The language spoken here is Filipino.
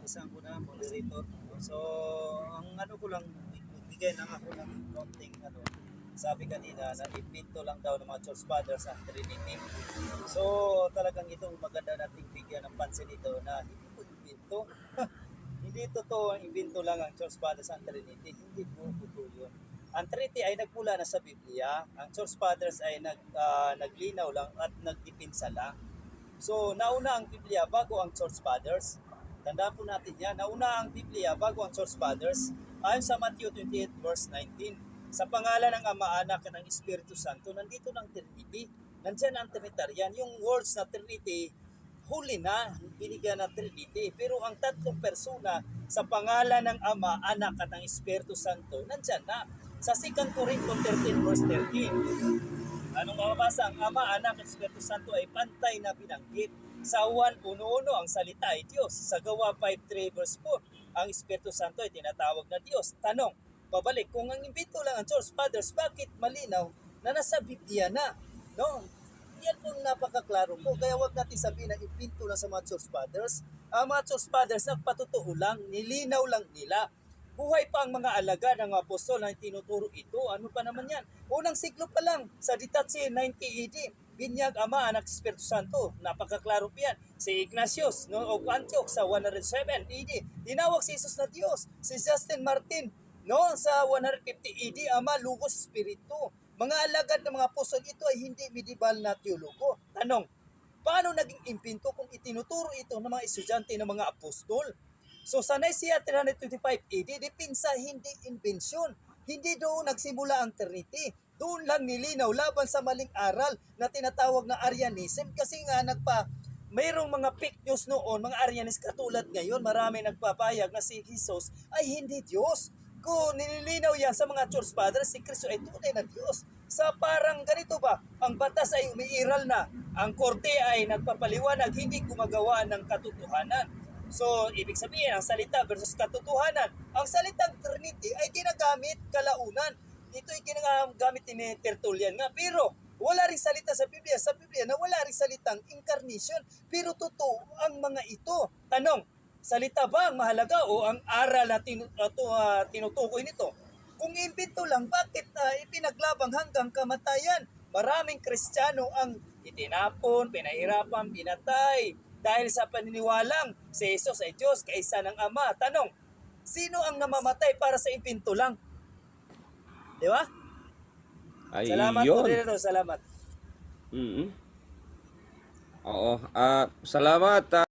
isang ko na moderator. So, ang ano ko lang, bigay lang ako ng konting ano, sabi kanina na impinto lang daw ng mga church fathers ang Trinity. So, talagang itong maganda nating bigyan ng pansin ito na hindi po impinto. Hindi totoo ang impinto lang ang church fathers ang Trinity. Hindi po totoo yun. Ang Trinity ay nagmula na sa Biblia. Ang church fathers ay naglinaw lang at nagdipinsa lang. So, nauna ang Biblia bago ang church fathers. Tandaan po natin yan. Nauna ang Biblia bago ang church fathers. Ayon sa Matthew 28 verse 19. Sa pangalan ng Ama, Anak, at ng Espiritu Santo, nandito ng Trinity. Nandiyan ang Trinitarian. Yung words na Trinity, huli na, binigyan ng Trinity. Pero ang tatlong persona sa pangalan ng Ama, Anak, at ng Espiritu Santo, nandyan na. Sa 2 Corinthians 13 verse 13, anong mababasa? Ang Ama, Anak, at Espiritu Santo ay pantay na binanggit. Sa 1:1 ang salita ay Diyos. Sa Gawa 5:3 verse 4, ang Espiritu Santo ay tinatawag na Diyos. Tanong, pabalik, kung ang imbento lang ang church fathers, bakit malinaw na nasa Biblia na? No? Yan po napakaklaro po. Kaya wag natin sabihin na imbento lang sa mga church fathers. Ang mga church fathers, nagpatotoo lang, nilinaw lang nila. Buhay pa ang mga alagad ng apostol na tinuturo ito. Ano pa naman yan? Unang siglo pa lang, sa Ditatsi 90 AD, binyag Ama, Anak, Espiritu Santo. Napakaklaro pa yan. Si Ignatius of Antioch sa 107 AD, tinawag si Jesus na Diyos. Si Justin Martin sa 150 AD, Ama, Logos, Espiritu. Mga alagad ng mga apostol, ito ay hindi medieval na teologo. Tanong, paano naging impinto kung itinuturo ito ng mga estudyante ng mga apostol? So sa Nicaea 325 AD, dipinsa, hindi inbensyon. Hindi doon nagsimula ang Trinity. Doon lang nilinaw laban sa maling aral na tinatawag na Arianism. Kasi nga mayroong mga fake news noon, mga Arianis katulad ngayon, marami nagpapayag na si Jesus ay hindi Diyos. Kung nililinaw yan sa mga church fathers, si Kristo ay tunay na Diyos. Sa parang ganito ba, ang batas ay umiiral na, ang korte ay nagpapaliwanag, hindi gumagawa ng katotohanan. So, ibig sabihin, ang salita versus katotohanan. Ang salitang Trinity ay ginagamit kalaunan. Ito ay ginagamit ni Tertullian nga. Pero, wala rin salita sa Biblia. Sa Biblia na wala rin salitang incarnation. Pero totoo ang mga ito. Tanong, salita ba ang mahalaga o ang aral na tinutukoy nito? Kung impito lang, bakit ipinaglabang hanggang kamatayan? Maraming Kristiyano ang itinapon, pinahirapan, pinatay dahil sa paniniwalang si Jesus ay Diyos kaysa ng Ama. Tanong, sino ang namamatay para sa impinto lang? Di ba? Ay, Salamat po yun. rin. Salamat. Oo. Salamat.